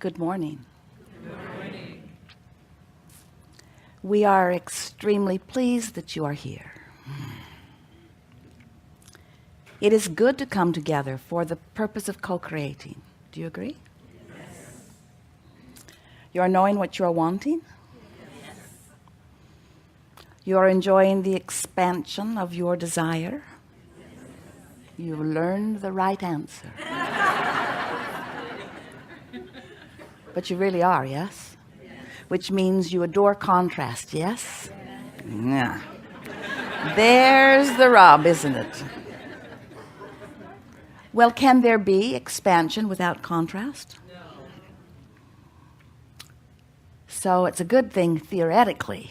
Good morning. Good morning. We are extremely pleased that you are here. It is good to come together for the purpose of co-creating. Do you agree? Yes. You are knowing what you are wanting? Yes. You are enjoying the expansion of your desire? You learned the right answer. But you really are, yes? Which means you adore contrast, yes? Yeah. There's the rub, isn't it? Well, can there be expansion without contrast? No. So it's a good thing theoretically.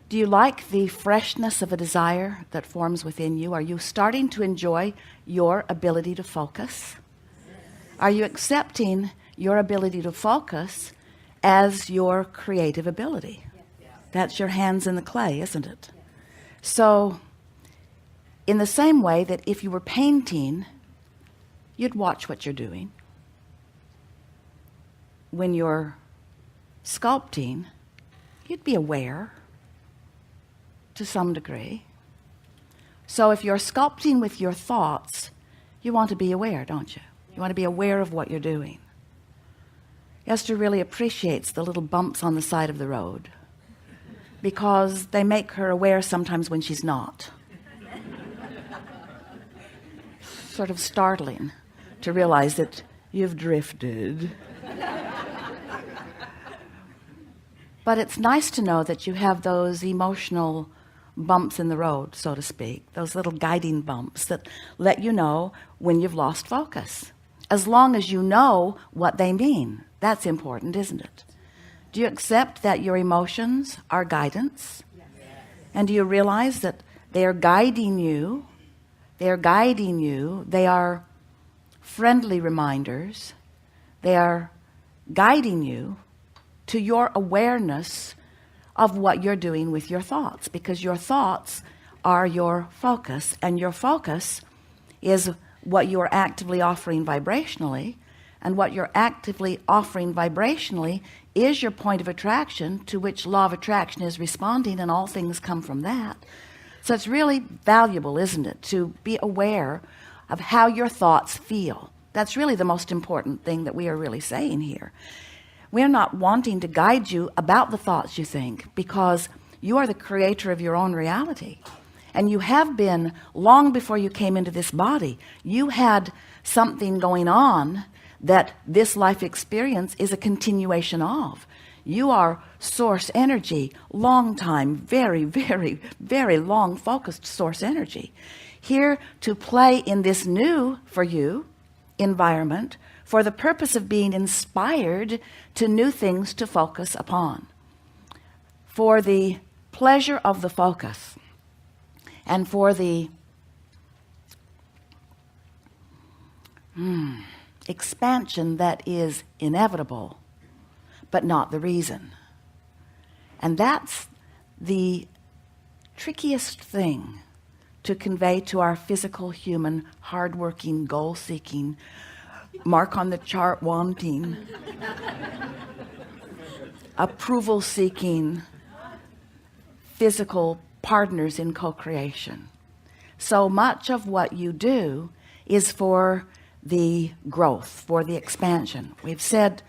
Do you like the freshness of a desire that forms within you? Are you starting to enjoy your ability to focus? Are you accepting your ability to focus as your creative ability? That's your hands in the clay, isn't it? So, in the same way that if you were painting, you'd watch what you're doing. When you're sculpting, you'd be aware to some degree. So if you're sculpting with your thoughts, you want to be aware, don't you? You want to be aware of what you're doing. Esther really appreciates the little bumps on the side of the road because they make her aware sometimes when she's not. Sort of startling to realize that you've drifted. But it's nice to know that you have those emotional bumps in the road, so to speak, those little guiding bumps that let you know when you've lost focus. As long as you know what they mean, that's important, isn't it? Do you accept that your emotions are guidance? Yes. And do you realize that they are guiding you? They are guiding you. They are friendly reminders. They are guiding you to your awareness of what you're doing with your thoughts, because your thoughts are your focus, and your focus is what you're actively offering vibrationally, and what you're actively offering vibrationally is your point of attraction to which law of attraction is responding, and all things come from that. So it's really valuable, isn't it, to be aware of how your thoughts feel. That's really the most important thing that we are really saying here. We're not wanting to guide you about the thoughts you think, because you are the creator of your own reality. And you have been long before you came into this body. You had something going on that this life experience is a continuation of. You are source energy, long time, very, very, very long focused source energy. Here to play in this new, for you, environment, for the purpose of being inspired to new things to focus upon. For the pleasure of the focus, and for the expansion that is inevitable, but not the reason. And that's the trickiest thing to convey to our physical, human, hardworking, goal-seeking, mark on the chart wanting, approval-seeking, physical partners in co-creation. So much of what you do is for the growth, for the expansion. We've said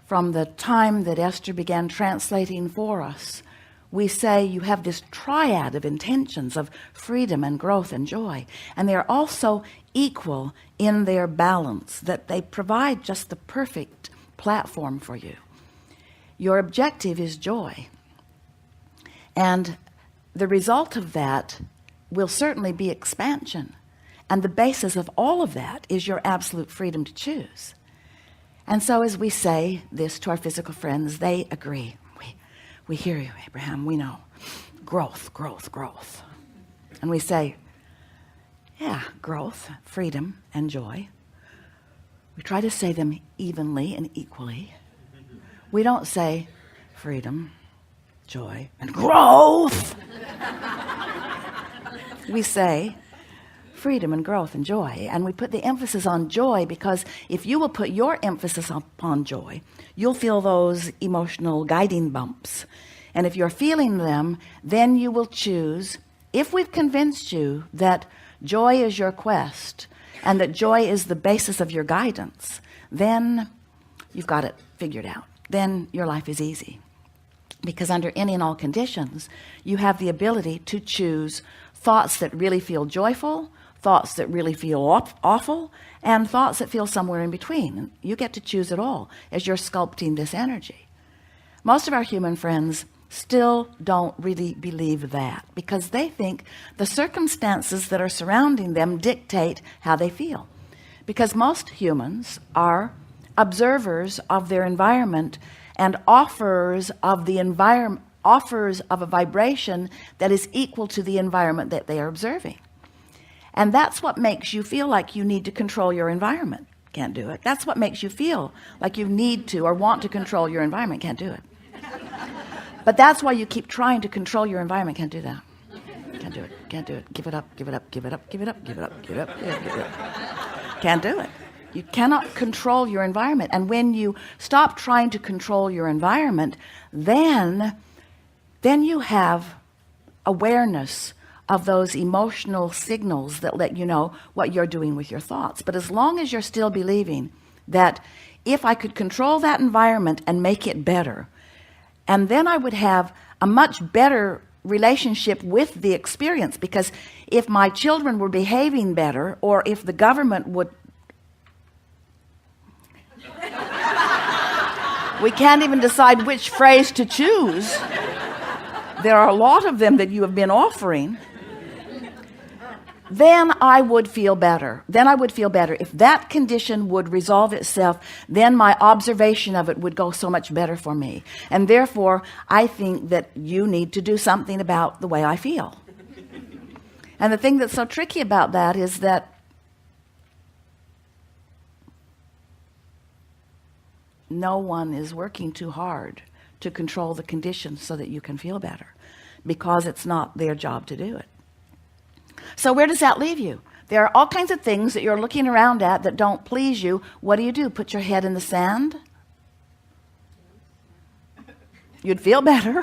from the time that Esther began translating for us, we say you have this triad of intentions of freedom and growth and joy, and they're also equal in their balance, that they provide just the perfect platform for you. Your objective is joy, and the result of that will certainly be expansion, and the basis of all of that is your absolute freedom to choose. And so as we say this to our physical friends, they agree. We hear you, Abraham, we know. Growth, growth, growth. And we say, yeah, growth, freedom, and joy. We try to say them evenly and equally. We don't say freedom, joy, and growth. We say freedom and growth and joy. And we put the emphasis on joy because if you will put your emphasis upon joy, you'll feel those emotional guiding bumps. And if you're feeling them, then you will choose, if we've convinced you that joy is your quest and that joy is the basis of your guidance, then you've got it figured out. Then your life is easy. Because under any and all conditions, you have the ability to choose thoughts that really feel joyful, thoughts that really feel awful, and thoughts that feel somewhere in between. You get to choose it all as you're sculpting this energy. Most of our human friends still don't really believe that because they think the circumstances that are surrounding them dictate how they feel. Because most humans are observers of their environment and offers of a vibration that is equal to the environment that they are observing. And that's what makes you feel like you need to control your environment. Can't do it. That's what makes you feel like you need to or want to control your environment. Can't do it. But that's why you keep trying to control your environment. Can't do that. Can't do it. Can't do it. Give it up. Give it up. Give it up. Give it up. Give it up. Give it up. Give it up. Can't do it. You cannot control your environment. And when you stop trying to control your environment, then you have awareness of those emotional signals that let you know what you're doing with your thoughts. But as long as you're still believing that if I could control that environment and make it better, and then I would have a much better relationship with the experience, because if my children were behaving better, or if the government would we can't even decide which phrase to choose. There are a lot of them that you have been offering. Then I would feel better. Then I would feel better. If that condition would resolve itself, then my observation of it would go so much better for me. And therefore, I think that you need to do something about the way I feel. And the thing that's so tricky about that is that no one is working too hard to control the conditions so that you can feel better, because it's not their job to do it. So where does that leave you? There are all kinds of things that you're looking around at that don't please you. What do? Put your head in the sand? You'd feel better.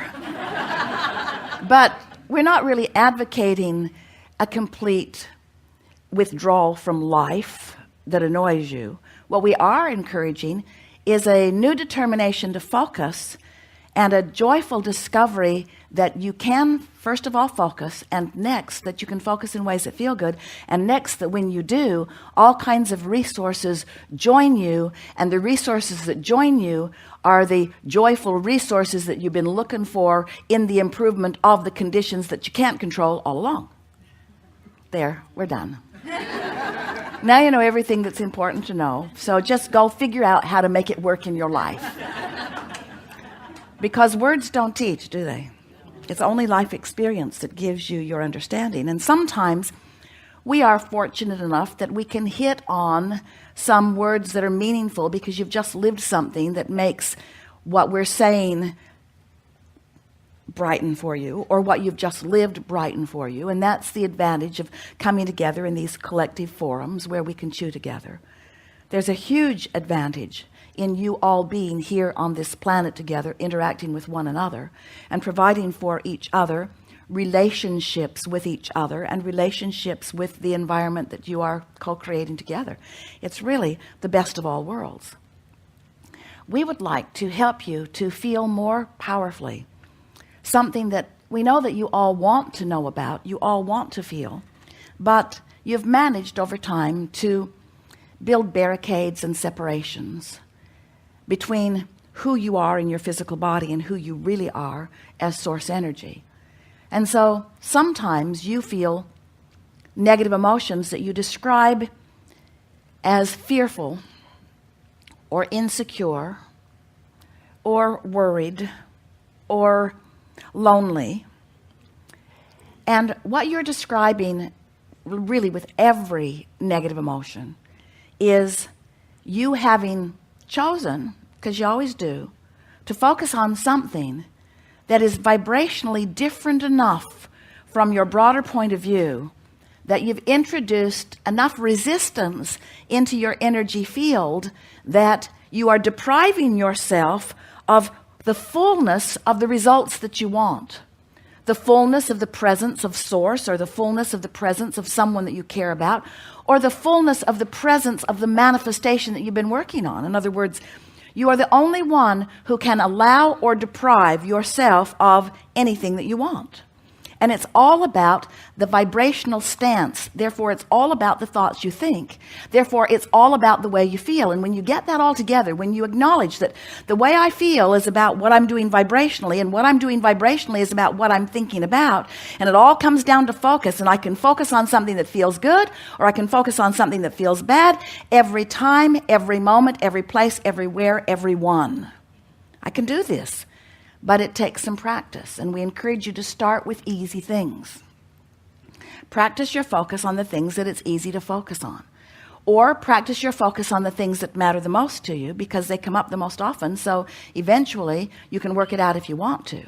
But we're not really advocating a complete withdrawal from life that annoys you. What we are encouraging is a new determination to focus and a joyful discovery that you can, first of all, focus, and next, that you can focus in ways that feel good, and next, that when you do, all kinds of resources join you, and the resources that join you are the joyful resources that you've been looking for in the improvement of the conditions that you can't control all along. There, we're done. Now you know everything that's important to know, so just go figure out how to make it work in your life. Because words don't teach, do they? It's only life experience that gives you your understanding. And sometimes we are fortunate enough that we can hit on some words that are meaningful because you've just lived something that makes what we're saying brighten for you, or what you've just lived brighten for you. And that's the advantage of coming together in these collective forums where we can chew together. There's a huge advantage in you all being here on this planet together, interacting with one another and providing for each other relationships with each other and relationships with the environment that you are co-creating together. It's really the best of all worlds. We would like to help you to feel more powerfully something that we know that you all want to know about, you all want to feel, but you've managed over time to build barricades and separations between who you are in your physical body and who you really are as source energy. And so sometimes you feel negative emotions that you describe as fearful or insecure or worried or lonely. And what you're describing really with every negative emotion is you having chosen, because you always do, to focus on something that is vibrationally different enough from your broader point of view that you've introduced enough resistance into your energy field that you are depriving yourself of the fullness of the results that you want. The fullness of the presence of source, or the fullness of the presence of someone that you care about, or the fullness of the presence of the manifestation that you've been working on. In other words, you are the only one who can allow or deprive yourself of anything that you want. And it's all about the vibrational stance. Therefore, it's all about the thoughts you think. Therefore, it's all about the way you feel. And when you get that all together, when you acknowledge that the way I feel is about what I'm doing vibrationally, and what I'm doing vibrationally is about what I'm thinking about, and it all comes down to focus, and I can focus on something that feels good, or I can focus on something that feels bad, every time, every moment, every place, everywhere, everyone. I can do this. But it takes some practice, and we encourage you to start with easy things. Practice your focus on the things that it's easy to focus on. Or practice your focus on the things that matter the most to you, because they come up the most often, so eventually you can work it out if you want to.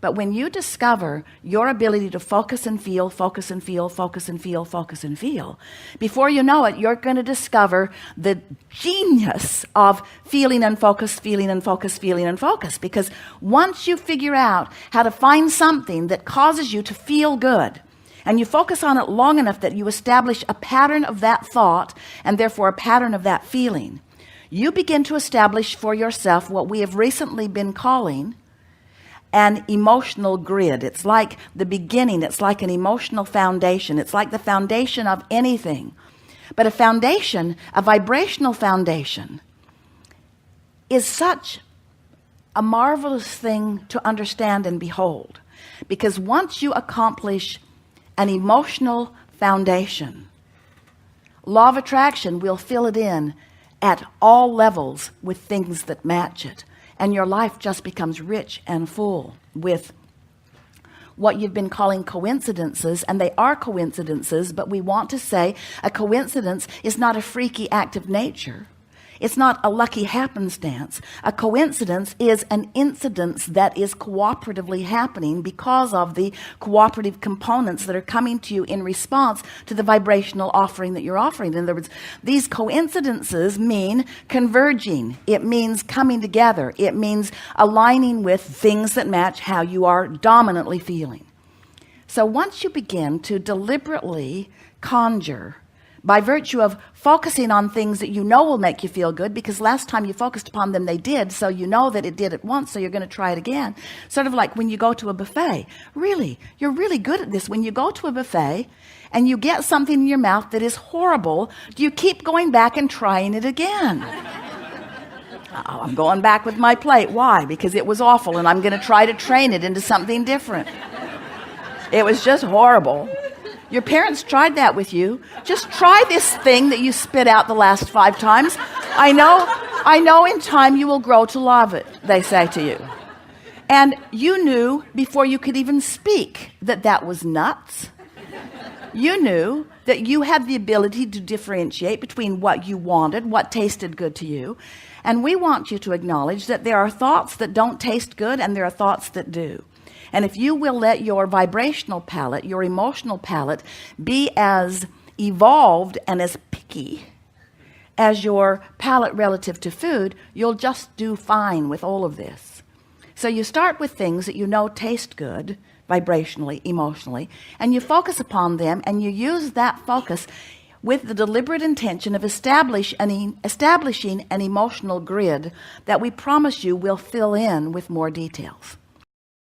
But when you discover your ability to focus and feel, focus and feel, focus and feel, focus and feel, before you know it, you're going to discover the genius of feeling and focus, feeling and focus, feeling and focus. Because once you figure out how to find something that causes you to feel good, and you focus on it long enough that you establish a pattern of that thought, and therefore a pattern of that feeling, you begin to establish for yourself what we have recently been calling an emotional grid. It's like the beginning. It's like an emotional foundation. It's like the foundation of anything. But a foundation, a vibrational foundation, is such a marvelous thing to understand and behold. Because once you accomplish an emotional foundation, law of attraction will fill it in at all levels with things that match it. And your life just becomes rich and full with what you've been calling coincidences. And they are coincidences, but we want to say a coincidence is not a freaky act of nature. It's not a lucky happenstance. A coincidence is an incidence that is cooperatively happening because of the cooperative components that are coming to you in response to the vibrational offering that you're offering. In other words, these coincidences mean converging. It means coming together. It means aligning with things that match how you are dominantly feeling. So once you begin to deliberately conjure, by virtue of focusing on things that you know will make you feel good, because last time you focused upon them, they did, so you know that it did it once, so you're going to try it again. Sort of like when you go to a buffet. Really, you're really good at this. When you go to a buffet and you get something in your mouth that is horrible, do you keep going back and trying it again? Oh, I'm going back with my plate. Why? Because it was awful, and I'm going to try to train it into something different. It was just horrible. Your parents tried that with you. Just try this thing that you spit out the last 5 times. I know in time you will grow to love it, they say to you. And you knew before you could even speak that that was nuts. You knew that you had the ability to differentiate between what you wanted, what tasted good to you. And we want you to acknowledge that there are thoughts that don't taste good and there are thoughts that do. And if you will let your vibrational palette, your emotional palette, be as evolved and as picky as your palette relative to food, you'll just do fine with all of this. So you start with things that you know taste good, vibrationally, emotionally, and you focus upon them, and you use that focus with the deliberate intention of establishing an emotional grid that we promise you will fill in with more details.